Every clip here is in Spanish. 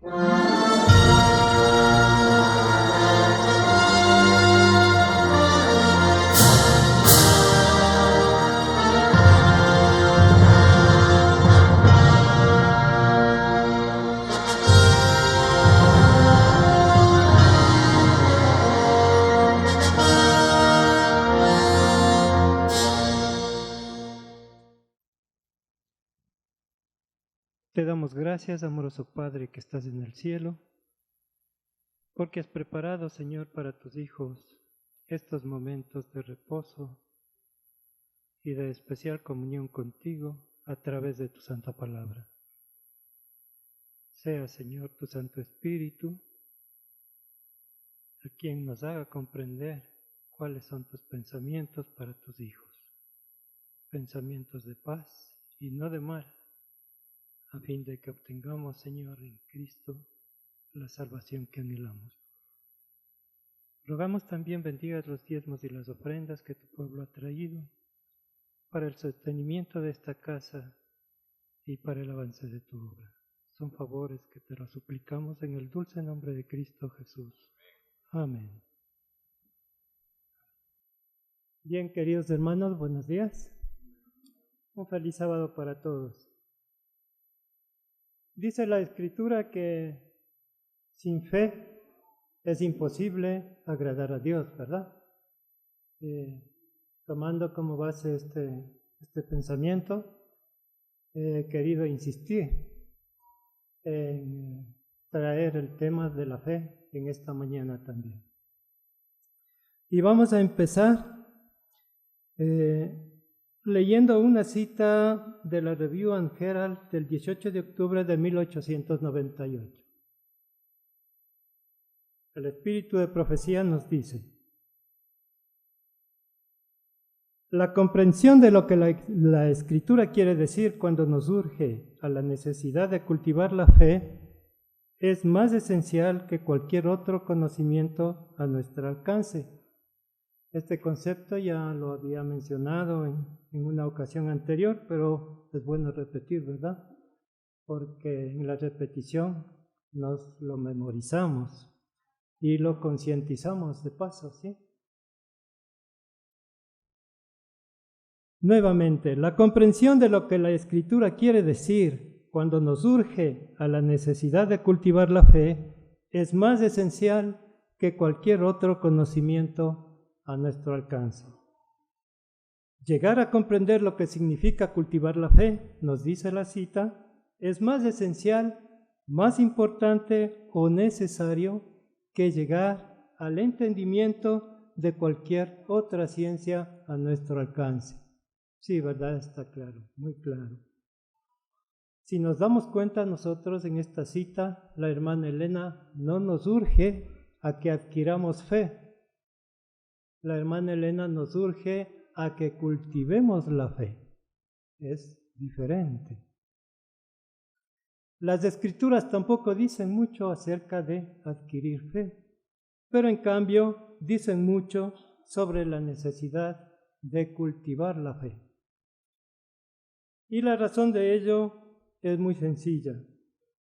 Te damos gracias, amoroso Padre, que estás en el cielo, porque has preparado, Señor, para tus hijos estos momentos de reposo y de especial comunión contigo a través de tu santa palabra. Sea, Señor, tu Santo Espíritu, a quien nos haga comprender cuáles son tus pensamientos para tus hijos, pensamientos de paz y no de mal, a fin de que obtengamos, Señor, en Cristo la salvación que anhelamos. Rogamos también bendigas los diezmos y las ofrendas que tu pueblo ha traído para el sostenimiento de esta casa y para el avance de tu obra. Son favores que te los suplicamos en el dulce nombre de Cristo Jesús. Amén. Bien, queridos hermanos, buenos días. Un feliz sábado para todos. Dice la Escritura que sin fe es imposible agradar a Dios, ¿verdad? Tomando como base este pensamiento, he querido insistir en traer el tema de la fe en esta mañana también. Y vamos a empezar leyendo una cita de la Review and Herald del 18 de octubre de 1898. El espíritu de profecía nos dice: la comprensión de lo que la Escritura quiere decir cuando nos urge a la necesidad de cultivar la fe es más esencial que cualquier otro conocimiento a nuestro alcance. Este concepto ya lo había mencionado en una ocasión anterior, pero es bueno repetir, ¿verdad? Porque en la repetición nos lo memorizamos y lo concientizamos de paso, ¿sí? Nuevamente, la comprensión de lo que la Escritura quiere decir cuando nos urge a la necesidad de cultivar la fe es más esencial que cualquier otro conocimiento a nuestro alcance. Llegar a comprender lo que significa cultivar la fe, nos dice la cita, es más esencial, más importante o necesario que llegar al entendimiento de cualquier otra ciencia a nuestro alcance. Sí, ¿verdad? Está claro, muy claro. Si nos damos cuenta nosotros en esta cita, la hermana Elena no nos urge a que adquiramos fe. La hermana Elena nos urge a que cultivemos la fe. Es diferente. Las Escrituras tampoco dicen mucho acerca de adquirir fe, pero en cambio dicen mucho sobre la necesidad de cultivar la fe. Y la razón de ello es muy sencilla.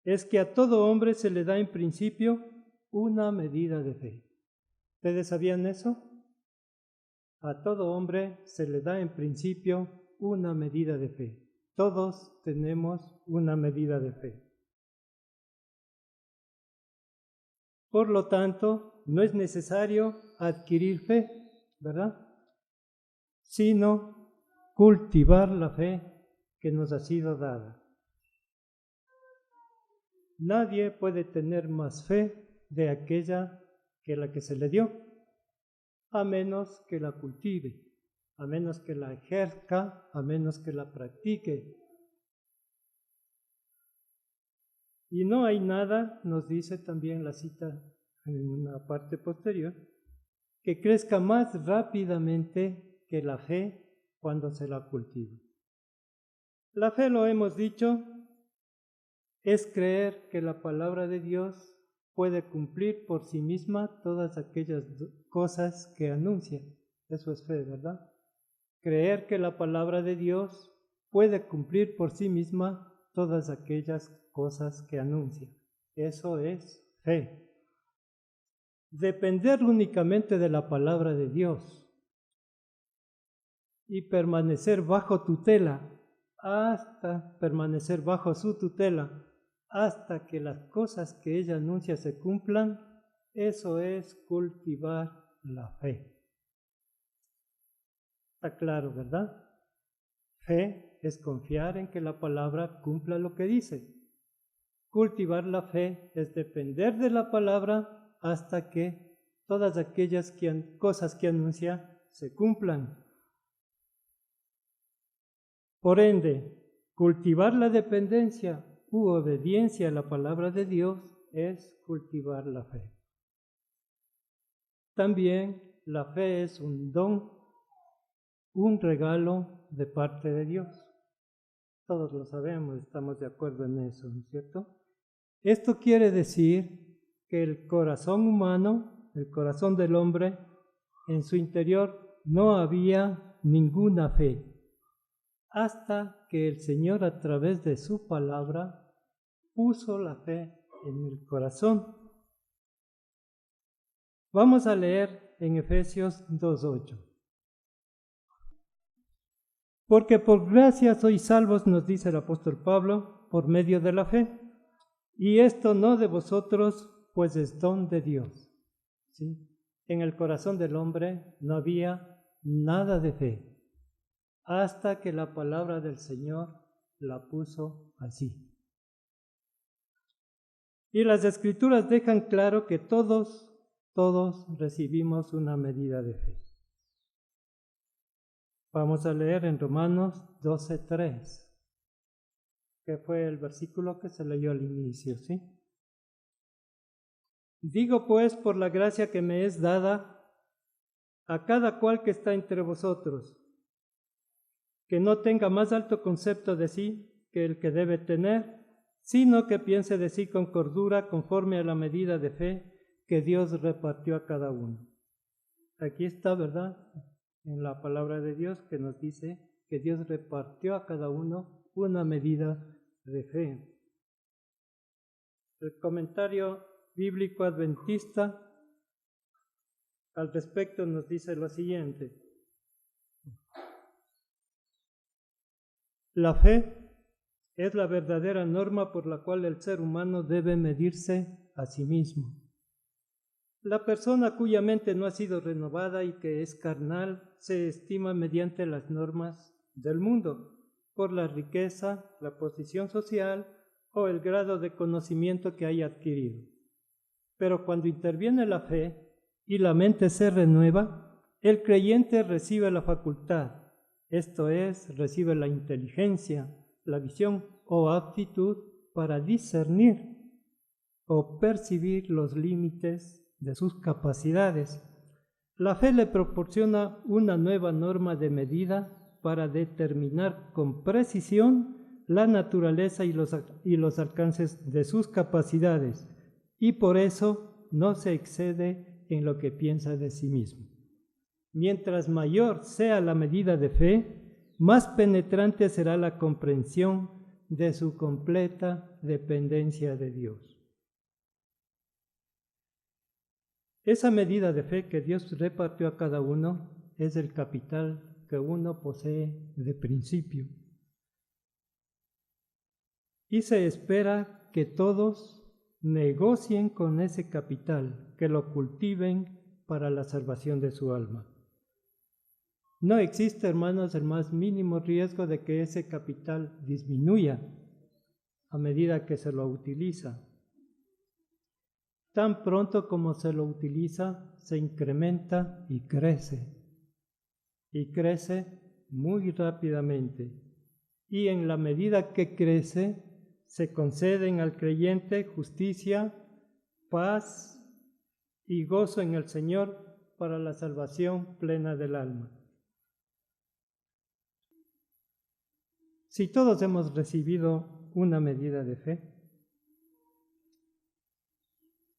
Es que a todo hombre se le da en principio una medida de fe. ¿Ustedes sabían eso? A todo hombre se le da en principio una medida de fe. Todos tenemos una medida de fe. Por lo tanto, no es necesario adquirir fe, ¿verdad? Sino cultivar la fe que nos ha sido dada. Nadie puede tener más fe de aquella que la que se le dio, a menos que la cultive, a menos que la ejerza, a menos que la practique. Y no hay nada, nos dice también la cita en una parte posterior, que crezca más rápidamente que la fe cuando se la cultiva. La fe, lo hemos dicho, es creer que la palabra de Dios puede cumplir por sí misma todas aquellas cosas que anuncia. Eso es fe, ¿verdad? Creer que la palabra de Dios puede cumplir por sí misma todas aquellas cosas que anuncia. Eso es fe. Depender únicamente de la palabra de Dios y permanecer bajo tutela, permanecer bajo su tutela, hasta que las cosas que ella anuncia se cumplan, eso es cultivar la fe. Está claro, ¿verdad? Fe es confiar en que la palabra cumpla lo que dice. Cultivar la fe es depender de la palabra hasta que todas aquellas cosas que anuncia se cumplan. Por ende, cultivar la dependencia u obediencia a la palabra de Dios es cultivar la fe. También la fe es un don, un regalo de parte de Dios. Todos lo sabemos, estamos de acuerdo en eso, ¿no es cierto? Esto quiere decir que el corazón humano, el corazón del hombre, en su interior no había ninguna fe, hasta que el Señor a través de su palabra puso la fe en el corazón. Vamos a leer en Efesios 2:8. Porque por gracia sois salvos, nos dice el apóstol Pablo, por medio de la fe. Y esto no de vosotros, pues es don de Dios. ¿Sí? En el corazón del hombre no había nada de fe, hasta que la palabra del Señor la puso así. Y las Escrituras dejan claro que todos recibimos una medida de fe. Vamos a leer en Romanos 12:3, que fue el versículo que se leyó al inicio, ¿sí? Digo pues, por la gracia que me es dada, a cada cual que está entre vosotros, que no tenga más alto concepto de sí que el que debe tener, sino que piense de sí con cordura, conforme a la medida de fe que Dios repartió a cada uno. Aquí está, ¿verdad?, en la palabra de Dios, que nos dice que Dios repartió a cada uno una medida de fe. El comentario bíblico adventista al respecto nos dice lo siguiente: la fe es la verdadera norma por la cual el ser humano debe medirse a sí mismo. La persona cuya mente no ha sido renovada y que es carnal se estima mediante las normas del mundo, por la riqueza, la posición social o el grado de conocimiento que haya adquirido. Pero cuando interviene la fe y la mente se renueva, el creyente recibe la facultad, esto es, recibe la inteligencia, la visión o aptitud para discernir o percibir los límites de sus capacidades. La fe le proporciona una nueva norma de medida para determinar con precisión la naturaleza y los alcances de sus capacidades, y por eso no se excede en lo que piensa de sí mismo. Mientras mayor sea la medida de fe, más penetrante será la comprensión de su completa dependencia de Dios. Esa medida de fe que Dios repartió a cada uno es el capital que uno posee de principio. Y se espera que todos negocien con ese capital, que lo cultiven para la salvación de su alma. No existe, hermanos, el más mínimo riesgo de que ese capital disminuya a medida que se lo utiliza. Tan pronto como se lo utiliza, se incrementa y crece muy rápidamente. Y en la medida que crece, se conceden al creyente justicia, paz y gozo en el Señor para la salvación plena del alma. Si todos hemos recibido una medida de fe,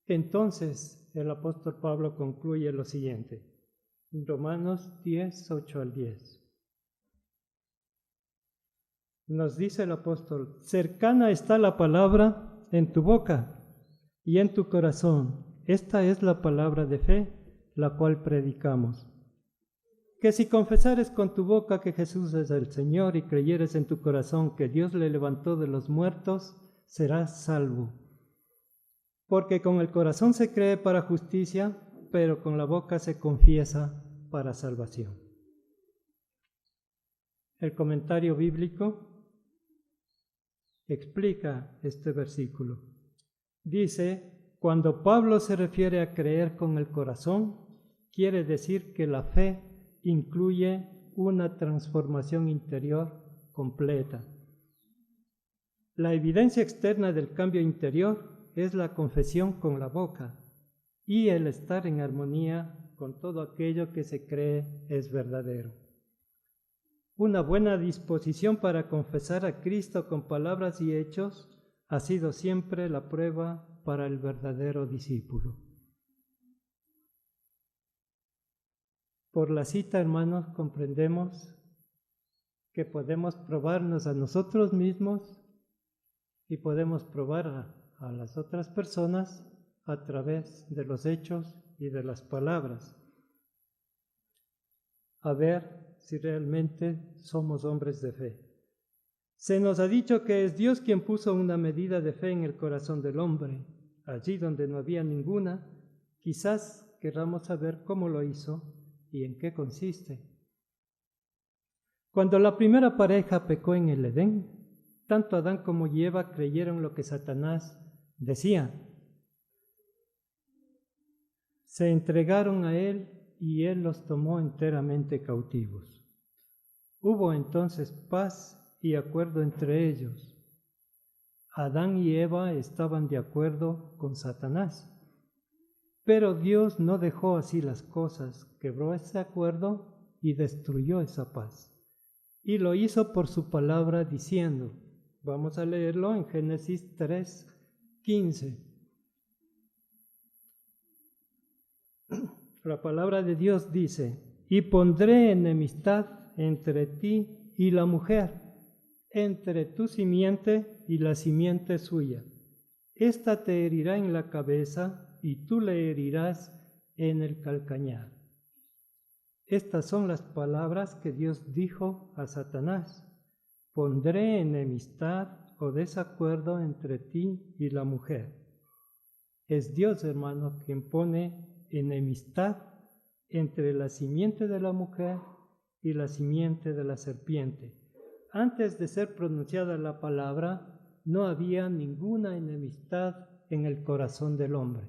entonces el apóstol Pablo concluye lo siguiente, en Romanos 10, 8 al 10. Nos dice el apóstol: cercana está la palabra en tu boca y en tu corazón. Esta es la palabra de fe, la cual predicamos. Que si confesares con tu boca que Jesús es el Señor y creyeres en tu corazón que Dios le levantó de los muertos, serás salvo. Porque con el corazón se cree para justicia, pero con la boca se confiesa para salvación. El comentario bíblico explica este versículo. Dice, cuando Pablo se refiere a creer con el corazón, quiere decir que la fe incluye una transformación interior completa. La evidencia externa del cambio interior es la confesión con la boca y el estar en armonía con todo aquello que se cree es verdadero. Una buena disposición para confesar a Cristo con palabras y hechos ha sido siempre la prueba para el verdadero discípulo. Por la cita, hermanos, comprendemos que podemos probarnos a nosotros mismos y podemos probar a las otras personas a través de los hechos y de las palabras. A ver si realmente somos hombres de fe. Se nos ha dicho que es Dios quien puso una medida de fe en el corazón del hombre. Allí donde no había ninguna, quizás querramos saber cómo lo hizo y en qué consiste. Cuando la primera pareja pecó en el Edén, tanto Adán como Eva creyeron lo que Satanás decía. Se entregaron a él y él los tomó enteramente cautivos. Hubo entonces paz y acuerdo entre ellos. Adán y Eva estaban de acuerdo con Satanás. Pero Dios no dejó así las cosas, quebró ese acuerdo y destruyó esa paz. Y lo hizo por su palabra diciendo, vamos a leerlo en Génesis 3:15. La palabra de Dios dice, y pondré enemistad entre ti y la mujer, entre tu simiente y la simiente suya. Esta te herirá en la cabeza y tú le herirás en el calcañar. Estas son las palabras que Dios dijo a Satanás. Pondré enemistad o desacuerdo entre ti y la mujer. Es Dios, hermano, quien pone enemistad entre la simiente de la mujer y la simiente de la serpiente. Antes de ser pronunciada la palabra, no había ninguna enemistad en el corazón del hombre.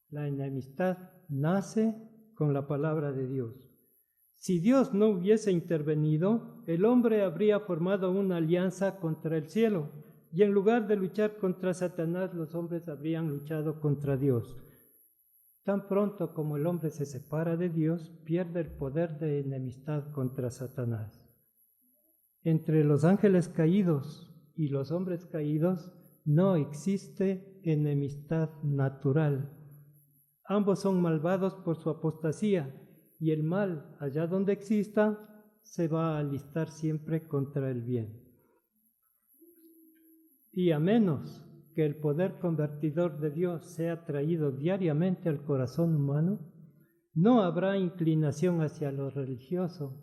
La enemistad nace con la palabra de Dios. Si Dios no hubiese intervenido, el hombre habría formado una alianza contra el cielo, y en lugar de luchar contra Satanás, los hombres habrían luchado contra Dios. Tan pronto como el hombre se separa de Dios, pierde el poder de enemistad contra Satanás. Entre los ángeles caídos y los hombres caídos no existe enemistad natural. Ambos son malvados por su apostasía, y el mal, allá donde exista, se va a alistar siempre contra el bien. Y a menos que el poder convertidor de Dios sea traído diariamente al corazón humano, no habrá inclinación hacia lo religioso,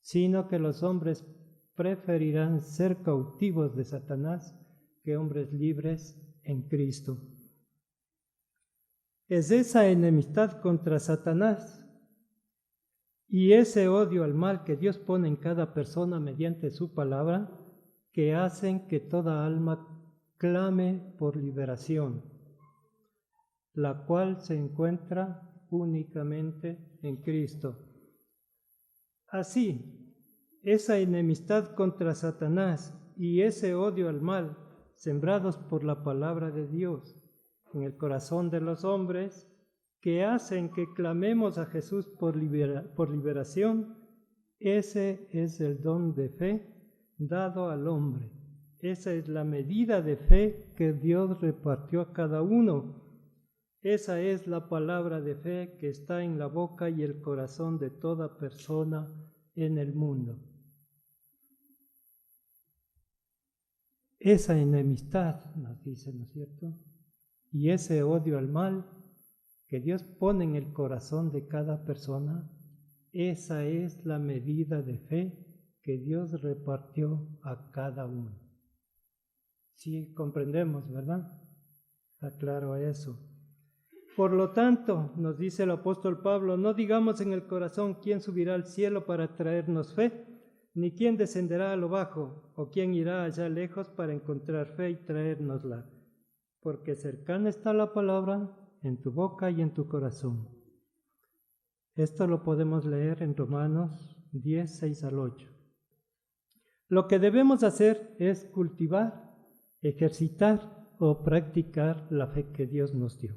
sino que los hombres preferirán ser cautivos de Satanás que hombres libres en Cristo. Es esa enemistad contra Satanás y ese odio al mal que Dios pone en cada persona mediante su palabra que hacen que toda alma clame por liberación, la cual se encuentra únicamente en Cristo. Así, esa enemistad contra Satanás y ese odio al mal, sembrados por la palabra de Dios en el corazón de los hombres, que hacen que clamemos a Jesús por liberación, ese es el don de fe dado al hombre. Esa es la medida de fe que Dios repartió a cada uno. Esa es la palabra de fe que está en la boca y el corazón de toda persona en el mundo. Esa enemistad, nos dice, ¿no es cierto? y ese odio al mal que Dios pone en el corazón de cada persona, esa es la medida de fe que Dios repartió a cada uno. Sí, comprendemos, ¿verdad? Está claro eso. Por lo tanto, nos dice el apóstol Pablo, no digamos en el corazón quién subirá al cielo para traernos fe, ni quién descenderá a lo bajo, o quién irá allá lejos para encontrar fe y traérnosla, porque cercana está la palabra en tu boca y en tu corazón. Esto lo podemos leer en Romanos 10, 6 al 8. Lo que debemos hacer es cultivar, ejercitar o practicar la fe que Dios nos dio,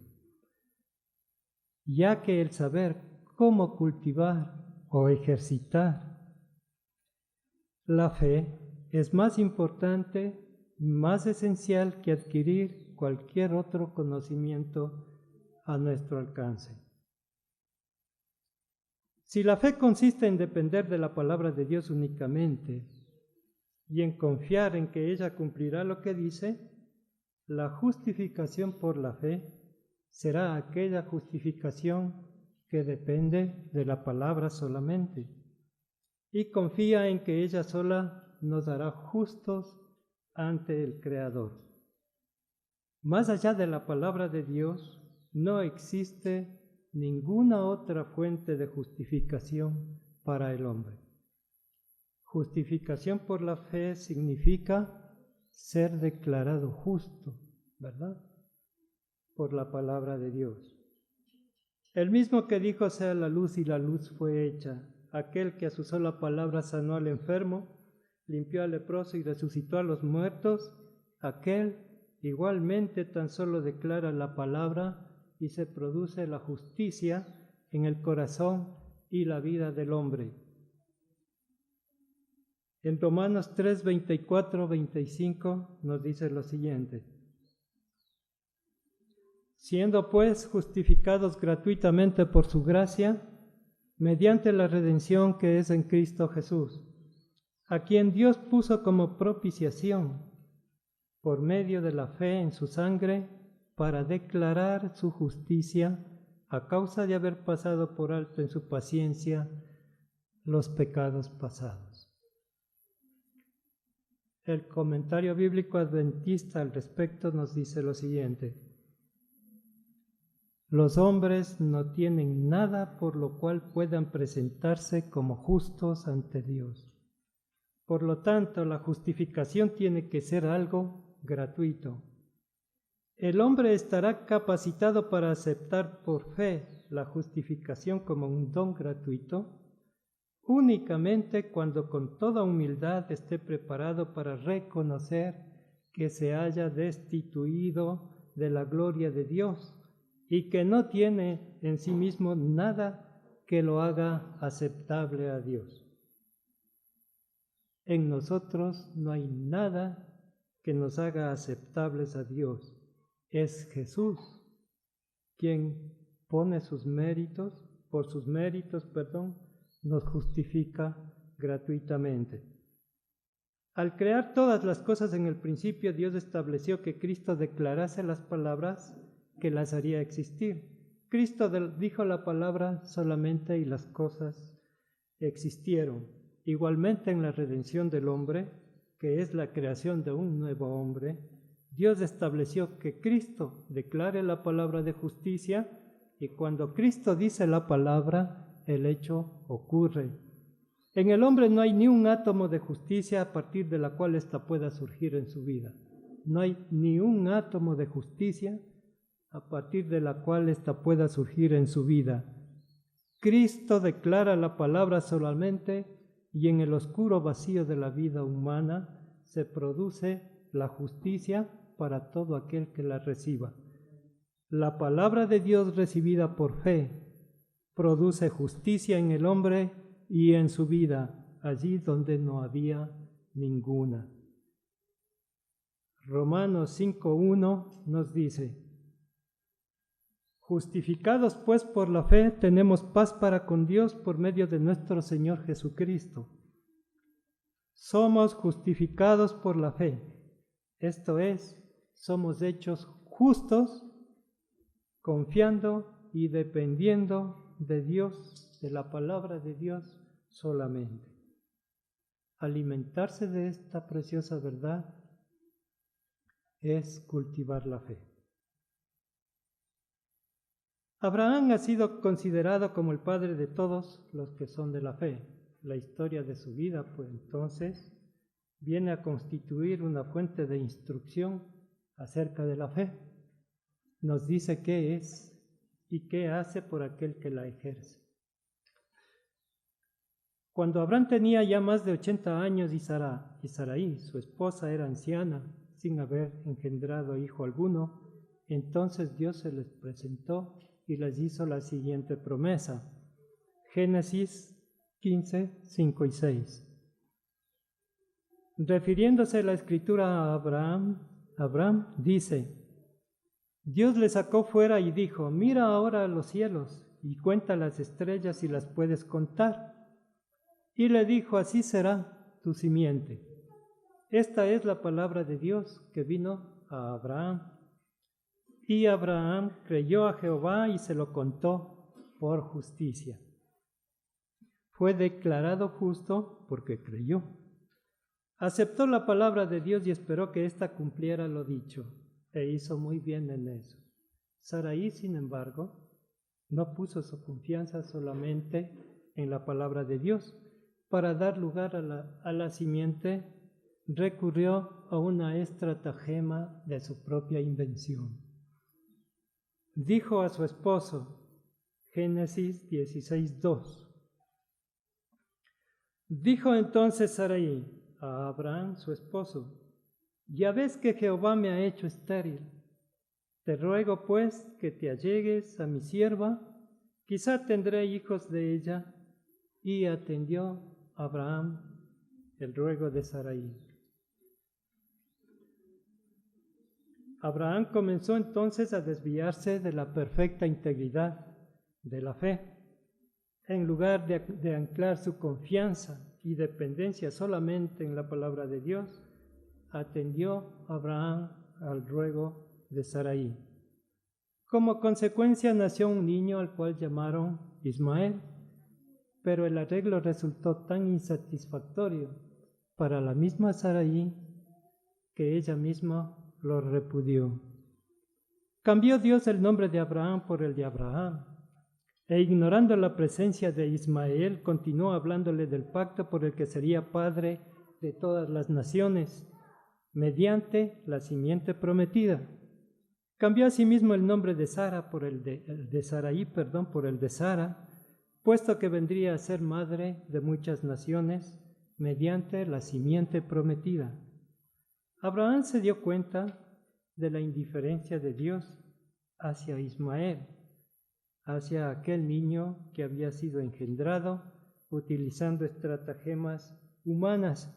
ya que el saber cómo cultivar o ejercitar la fe es más importante, más esencial que adquirir cualquier otro conocimiento a nuestro alcance. Si la fe consiste en depender de la palabra de Dios únicamente y en confiar en que ella cumplirá lo que dice, la justificación por la fe será aquella justificación que depende de la palabra solamente y confía en que ella sola nos hará justos ante el Creador. Más allá de la palabra de Dios, no existe ninguna otra fuente de justificación para el hombre. Justificación por la fe significa ser declarado justo, ¿verdad? Por la palabra de Dios. El mismo que dijo sea la luz y la luz fue hecha, aquel que a su sola palabra sanó al enfermo, limpió al leproso y resucitó a los muertos, aquel igualmente tan solo declara la palabra y se produce la justicia en el corazón y la vida del hombre. En Romanos 3, 24, 25 nos dice lo siguiente: siendo pues justificados gratuitamente por su gracia, mediante la redención que es en Cristo Jesús, a quien Dios puso como propiciación por medio de la fe en su sangre, para declarar su justicia a causa de haber pasado por alto en su paciencia los pecados pasados. El comentario bíblico adventista al respecto nos dice lo siguiente: los hombres no tienen nada por lo cual puedan presentarse como justos ante Dios. Por lo tanto, la justificación tiene que ser algo gratuito. El hombre estará capacitado para aceptar por fe la justificación como un don gratuito únicamente cuando con toda humildad esté preparado para reconocer que se haya destituido de la gloria de Dios y que no tiene en sí mismo nada que lo haga aceptable a Dios. En nosotros no hay nada que nos haga aceptables a Dios. Es Jesús quien pone sus méritos, nos justifica gratuitamente. Al crear todas las cosas en el principio, Dios estableció que Cristo declarase las palabras que las haría existir. Cristo dijo la palabra solamente y las cosas existieron. Igualmente en la redención del hombre, que es la creación de un nuevo hombre, Dios estableció que Cristo declare la palabra de justicia y cuando Cristo dice la palabra, el hecho ocurre. En el hombre no hay ni un átomo de justicia a partir de la cual ésta pueda surgir en su vida. No hay ni un átomo de justicia a partir de la cual ésta pueda surgir en su vida. Cristo declara la palabra solamente y en el oscuro vacío de la vida humana se produce la justicia para todo aquel que la reciba. La palabra de Dios recibida por fe produce justicia en el hombre y en su vida, allí donde no había ninguna. Romanos 5:1 nos dice: justificados pues por la fe, tenemos paz para con Dios por medio de nuestro Señor Jesucristo. Somos justificados por la fe, esto es, somos hechos justos confiando y dependiendo de Dios, de la palabra de Dios solamente. Alimentarse de esta preciosa verdad es cultivar la fe. Abraham ha sido considerado como el padre de todos los que son de la fe. La historia de su vida, pues entonces, viene a constituir una fuente de instrucción acerca de la fe. Nos dice qué es y qué hace por aquel que la ejerce. Cuando Abraham tenía ya más de 80 años y Sarai, su esposa, era anciana, sin haber engendrado hijo alguno, entonces Dios se les presentó y les hizo la siguiente promesa. Génesis 15, 5 y 6. Refiriéndose la escritura a Abraham dice: Dios le sacó fuera y dijo: mira ahora los cielos y cuenta las estrellas si las puedes contar. Y le dijo: así será tu simiente. Esta es la palabra de Dios que vino a Abraham. Y Abraham creyó a Jehová y se lo contó por justicia. Fue declarado justo porque creyó. Aceptó la palabra de Dios y esperó que ésta cumpliera lo dicho, e hizo muy bien en eso. Sarai, sin embargo, no puso su confianza solamente en la palabra de Dios. Para dar lugar a la simiente, recurrió a una estratagema de su propia invención. Dijo a su esposo, Génesis 16:2. Dijo entonces Sarai a Abraham, su esposo: ya ves que Jehová me ha hecho estéril. Te ruego pues que te allegues a mi sierva, quizá tendré hijos de ella. Y atendió Abraham el ruego de Sarai. Abraham comenzó entonces a desviarse de la perfecta integridad de la fe. En lugar de anclar su confianza y dependencia solamente en la palabra de Dios, atendió Abraham al ruego de Sarai. Como consecuencia nació un niño al cual llamaron Ismael, pero el arreglo resultó tan insatisfactorio para la misma Sarai que ella misma lo repudió. Cambió Dios el nombre de Abraham por el de Abraham, e ignorando la presencia de Ismael, continuó hablándole del pacto por el que sería padre de todas las naciones, mediante la simiente prometida. Cambió asimismo el nombre de Sara por el de Sarai, por el de Sara, puesto que vendría a ser madre de muchas naciones mediante la simiente prometida. Abraham se dio cuenta de la indiferencia de Dios hacia Ismael, hacia aquel niño que había sido engendrado utilizando estratagemas humanas.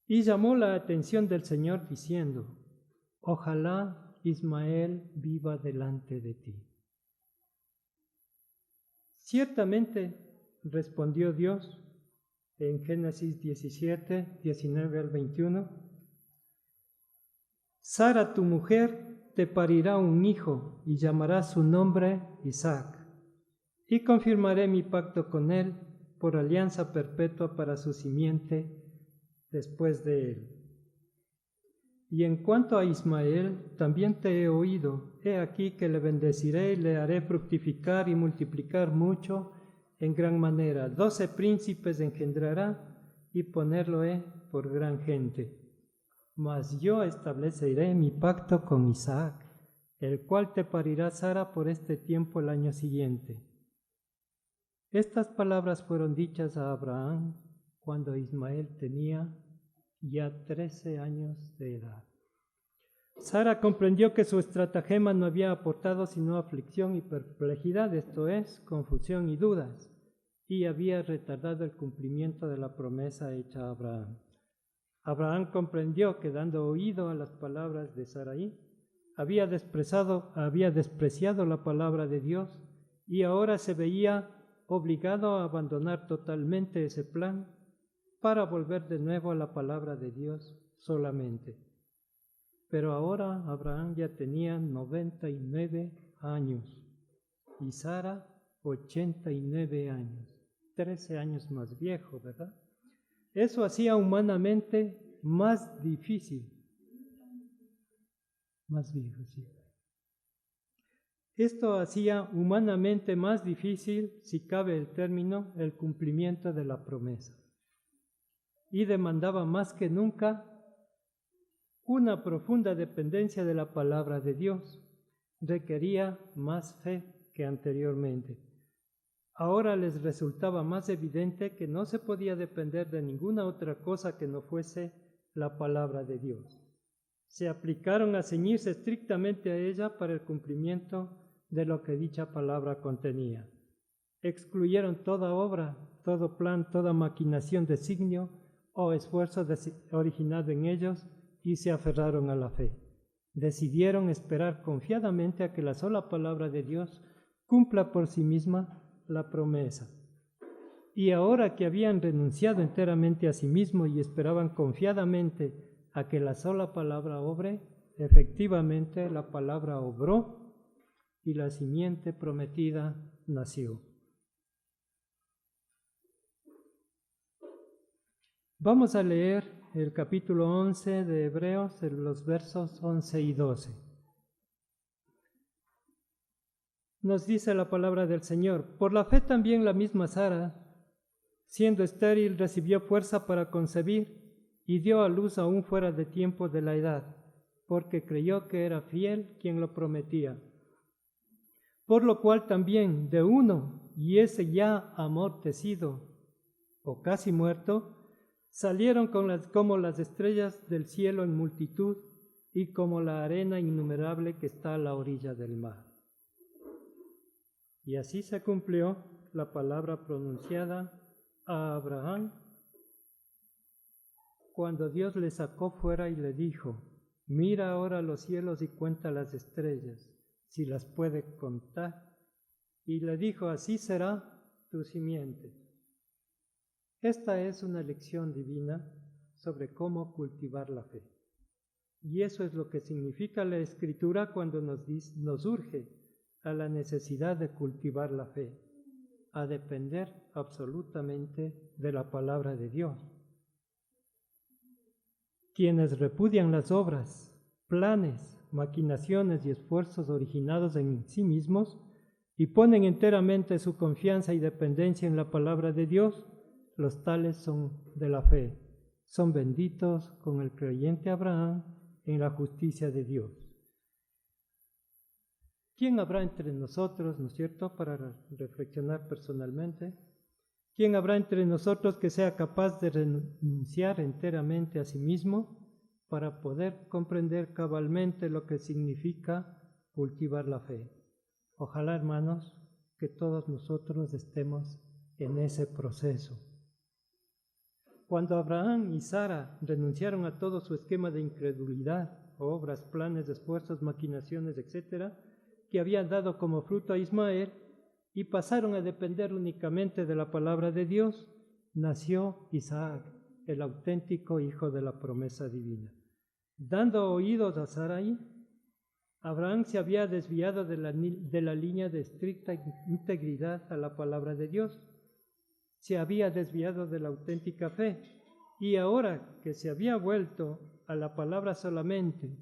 Y llamó la atención del Señor diciendo: ojalá Ismael viva delante de ti. Ciertamente, respondió Dios en Génesis 17, 19 al 21, Sara, tu mujer, te parirá un hijo y llamará su nombre Isaac, y confirmaré mi pacto con él por alianza perpetua para su simiente después de él. Y en cuanto a Ismael, también te he oído. He aquí que le bendeciré y le haré fructificar y multiplicar mucho en gran manera. 12 príncipes engendrará y ponerlo he por gran gente. Mas yo estableceré mi pacto con Isaac, el cual te parirá Sara por este tiempo el año siguiente. Estas palabras fueron dichas a Abraham cuando Ismael tenía ya 13 años de edad. Sara comprendió que su estratagema no había aportado sino aflicción y perplejidad, esto es, confusión y dudas, y había retardado el cumplimiento de la promesa hecha a Abraham. Abraham comprendió que, dando oído a las palabras de Sarai, había despreciado la palabra de Dios y ahora se veía obligado a abandonar totalmente ese plan para volver de nuevo a la palabra de Dios solamente. Pero ahora Abraham ya tenía 99 años y Sara 89 años, 13 años más viejo, ¿verdad? Eso hacía humanamente más difícil, más viejo, sí. Esto hacía humanamente más difícil, si cabe el término, el cumplimiento de la promesa. Y demandaba más que nunca una profunda dependencia de la palabra de Dios. Requería más fe que anteriormente. Ahora les resultaba más evidente que no se podía depender de ninguna otra cosa que no fuese la palabra de Dios. Se aplicaron a ceñirse estrictamente a ella para el cumplimiento de lo que dicha palabra contenía. Excluyeron toda obra, todo plan, toda maquinación, designio o esfuerzo originado en ellos y se aferraron a la fe. Decidieron esperar confiadamente a que la sola palabra de Dios cumpla por sí misma la promesa. Y ahora que habían renunciado enteramente a sí mismos y esperaban confiadamente a que la sola palabra obre, efectivamente la palabra obró y la simiente prometida nació. Vamos a leer el capítulo 11 de Hebreos, los versos 11 y 12. Nos dice la palabra del Señor: por la fe también la misma Sara, siendo estéril, recibió fuerza para concebir y dio a luz aún fuera de tiempo de la edad, porque creyó que era fiel quien lo prometía. Por lo cual también de uno, y ese ya amortecido o casi muerto, salieron como las estrellas del cielo en multitud y como la arena innumerable que está a la orilla del mar. Y así se cumplió la palabra pronunciada a Abraham cuando Dios le sacó fuera y le dijo: mira ahora los cielos y cuenta las estrellas, si las puede contar. Y le dijo: así será tu simiente. Esta es una lección divina sobre cómo cultivar la fe. Y eso es lo que significa la Escritura cuando nos urge a la necesidad de cultivar la fe, a depender absolutamente de la palabra de Dios. Quienes repudian las obras, planes, maquinaciones y esfuerzos originados en sí mismos y ponen enteramente su confianza y dependencia en la palabra de Dios, los tales son de la fe, son benditos con el creyente Abraham en la justicia de Dios. ¿Quién habrá entre nosotros, no es cierto, para reflexionar personalmente? ¿Quién habrá entre nosotros que sea capaz de renunciar enteramente a sí mismo para poder comprender cabalmente lo que significa cultivar la fe? Ojalá, hermanos, que todos nosotros estemos en ese proceso. Cuando Abraham y Sara renunciaron a todo su esquema de incredulidad, obras, planes, esfuerzos, maquinaciones, etc., que habían dado como fruto a Ismael, y pasaron a depender únicamente de la palabra de Dios, nació Isaac, el auténtico hijo de la promesa divina. Dando oídos a Sarai, Abraham se había desviado de la línea de estricta integridad a la palabra de Dios, se había desviado de la auténtica fe, y ahora que se había vuelto a la palabra solamente,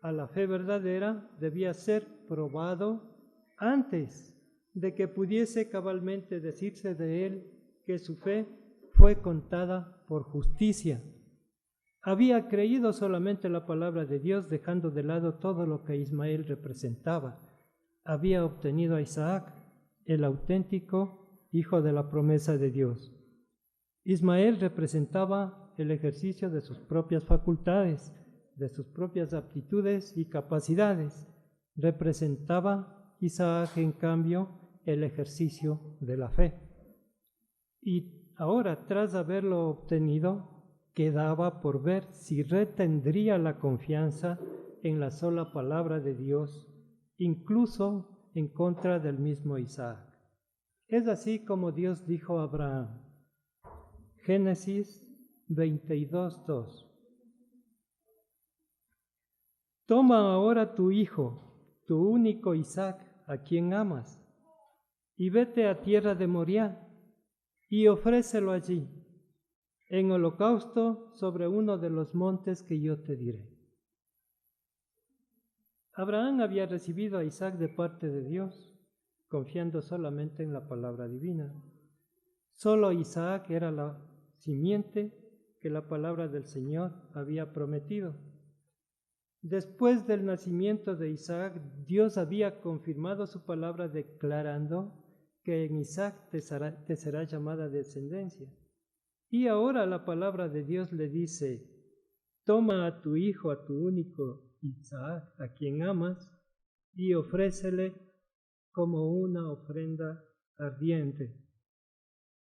a la fe verdadera, debía ser probado antes de que pudiese cabalmente decirse de él que su fe fue contada por justicia. Había creído solamente la palabra de Dios, dejando de lado todo lo que Ismael representaba. Había obtenido a Isaac, el auténtico hijo de la promesa de Dios. Ismael representaba el ejercicio de sus propias facultades, de sus propias aptitudes y capacidades. Representaba Isaac, en cambio, el ejercicio de la fe. Y ahora, tras haberlo obtenido, quedaba por ver si retendría la confianza en la sola palabra de Dios, incluso en contra del mismo Isaac. Es así como Dios dijo a Abraham. Génesis 22:2. Toma ahora tu hijo, tu único Isaac, a quien amas, y vete a tierra de Moriah, y ofrécelo allí, en holocausto sobre uno de los montes que yo te diré. Abraham había recibido a Isaac de parte de Dios, confiando solamente en la palabra divina. Solo Isaac era la simiente que la palabra del Señor había prometido. Después del nacimiento de Isaac, Dios había confirmado su palabra declarando que en Isaac te será llamada descendencia. Y ahora la palabra de Dios le dice: toma a tu hijo, a tu único Isaac, a quien amas, y ofrécele como una ofrenda ardiente.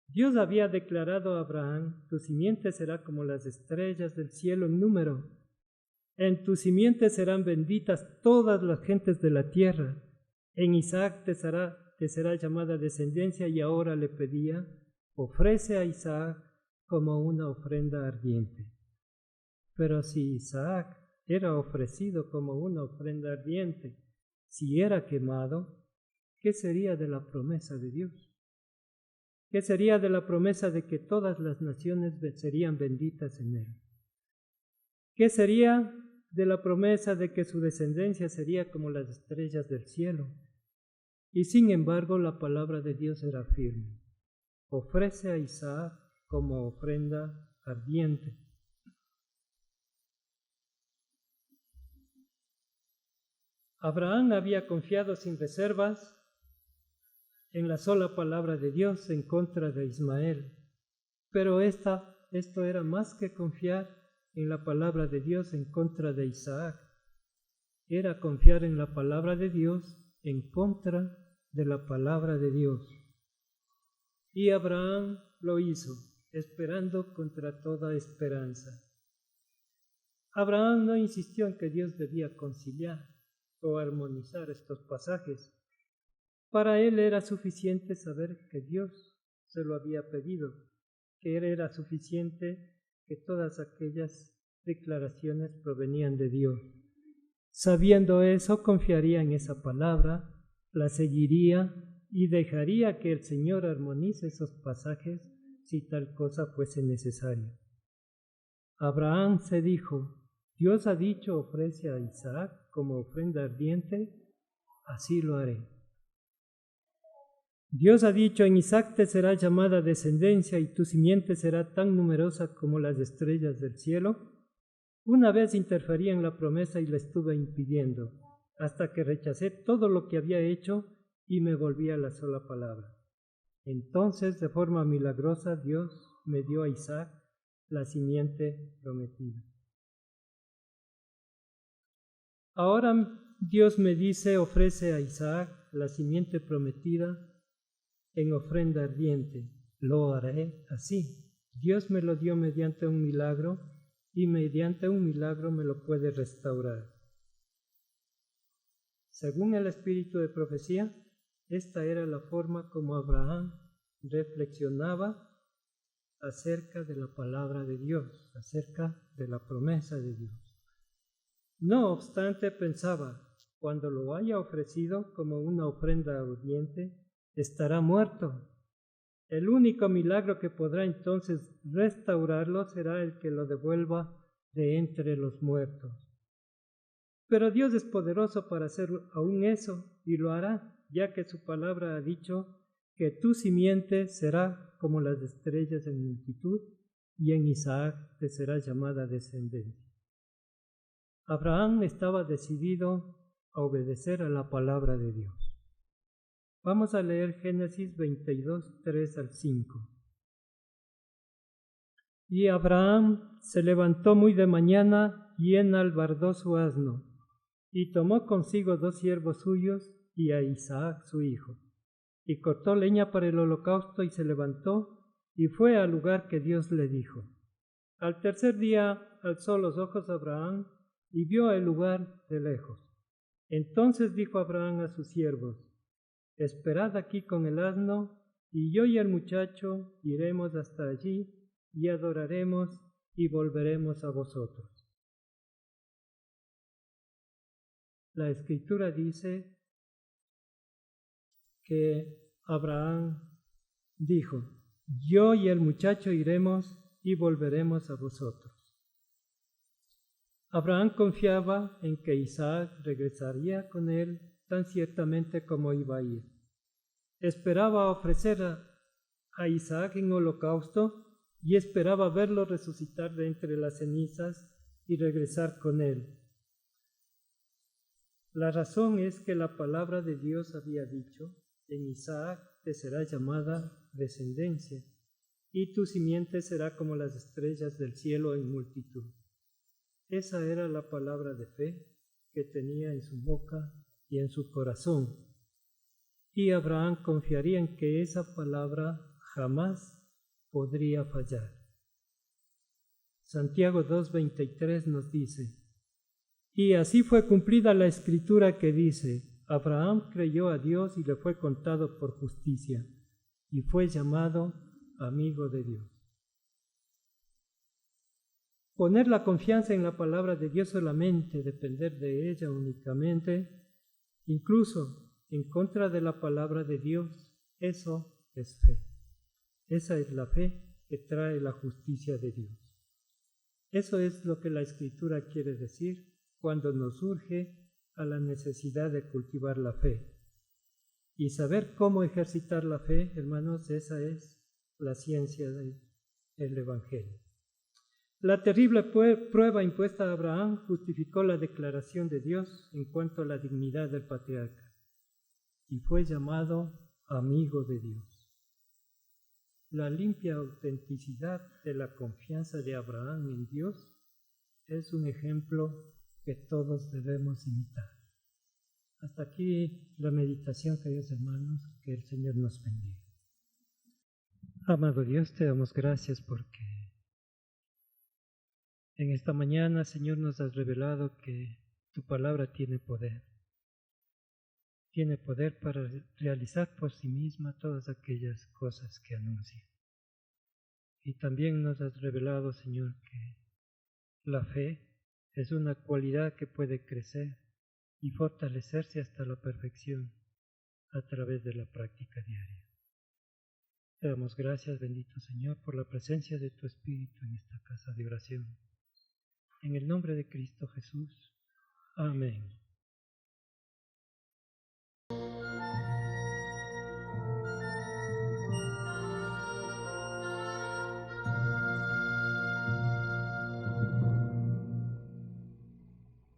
Dios había declarado a Abraham: tu simiente será como las estrellas del cielo en número. En tu simiente serán benditas todas las gentes de la tierra. En Isaac te será llamada descendencia, y ahora le pedía: ofrece a Isaac como una ofrenda ardiente. Pero si Isaac era ofrecido como una ofrenda ardiente, si era quemado, ¿qué sería de la promesa de Dios? ¿Qué sería de la promesa de que todas las naciones serían benditas en él? ¿Qué sería de la promesa de que su descendencia sería como las estrellas del cielo? Y sin embargo, la palabra de Dios era firme: ofrece a Isaac como ofrenda ardiente. Abraham había confiado sin reservas en la sola palabra de Dios en contra de Ismael, pero esto era más que confiar en la palabra de Dios en contra de Isaac, era confiar en la palabra de Dios en contra de la palabra de Dios. Y Abraham lo hizo, esperando contra toda esperanza. Abraham no insistió en que Dios debía conciliar o armonizar estos pasajes. Para él era suficiente saber que Dios se lo había pedido, que era suficiente que todas aquellas declaraciones provenían de Dios. Sabiendo eso, confiaría en esa palabra, la seguiría y dejaría que el Señor armonice esos pasajes si tal cosa fuese necesaria. Abraham se dijo: Dios ha dicho, ofrece a Isaac como ofrenda ardiente, así lo haré. Dios ha dicho: en Isaac te será llamada descendencia y tu simiente será tan numerosa como las estrellas del cielo. Una vez interferí en la promesa y la estuve impidiendo, hasta que rechacé todo lo que había hecho y me volví a la sola palabra. Entonces, de forma milagrosa, Dios me dio a Isaac, la simiente prometida. Ahora Dios me dice: ofrece a Isaac, la simiente prometida, en ofrenda ardiente. Lo haré así. Dios me lo dio mediante un milagro, y mediante un milagro me lo puede restaurar. Según el espíritu de profecía, esta era la forma como Abraham reflexionaba acerca de la palabra de Dios, acerca de la promesa de Dios. No obstante, pensaba: cuando lo haya ofrecido como una ofrenda ardiente, estará muerto. El único milagro que podrá entonces restaurarlo será el que lo devuelva de entre los muertos. Pero Dios es poderoso para hacer aún eso, y lo hará, ya que su palabra ha dicho que tu simiente será como las estrellas en multitud, y en Isaac te será llamada descendencia. Abraham estaba decidido a obedecer a la palabra de Dios. Vamos a leer Génesis 22, 3 al 5. Y Abraham se levantó muy de mañana y enalbardó su asno, y tomó consigo 2 siervos suyos y a Isaac su hijo, y cortó leña para el holocausto y se levantó y fue al lugar que Dios le dijo. Al tercer día alzó los ojos Abraham y vio el lugar de lejos. Entonces dijo Abraham a sus siervos: esperad aquí con el asno, y yo y el muchacho iremos hasta allí y adoraremos y volveremos a vosotros. la Escritura dice que Abraham dijo: yo y el muchacho iremos y volveremos a vosotros. Abraham confiaba en que Isaac regresaría con él tan ciertamente como iba a ir. Esperaba ofrecer a Isaac en holocausto y esperaba verlo resucitar de entre las cenizas y regresar con él. La razón es que la palabra de Dios había dicho: en Isaac te será llamada descendencia, y tu simiente será como las estrellas del cielo en multitud. Esa era la palabra de fe que tenía en su boca y en su corazón. Y Abraham confiaría en que esa palabra jamás podría fallar. Santiago 2:23 nos dice: y así fue cumplida la escritura que dice: Abraham creyó a Dios y le fue contado por justicia, y fue llamado amigo de Dios. Poner la confianza en la palabra de Dios solamente, depender de ella únicamente, incluso en contra de la palabra de Dios, eso es fe. Esa es la fe que trae la justicia de Dios. Eso es lo que la Escritura quiere decir cuando nos urge a la necesidad de cultivar la fe. Y saber cómo ejercitar la fe, hermanos, esa es la ciencia del Evangelio. La terrible prueba impuesta a Abraham justificó la declaración de Dios en cuanto a la dignidad del patriarca, y fue llamado amigo de Dios. La limpia autenticidad de la confianza de Abraham en Dios es un ejemplo que todos debemos imitar. Hasta aquí la meditación, queridos hermanos, que el Señor nos bendiga. Amado Dios, te damos gracias porque en esta mañana, Señor, nos has revelado que tu palabra tiene poder. Tiene poder para realizar por sí misma todas aquellas cosas que anuncia. Y también nos has revelado, Señor, que la fe es una cualidad que puede crecer y fortalecerse hasta la perfección a través de la práctica diaria. Te damos gracias, bendito Señor, por la presencia de tu Espíritu en esta casa de oración. En el nombre de Cristo Jesús. Amén.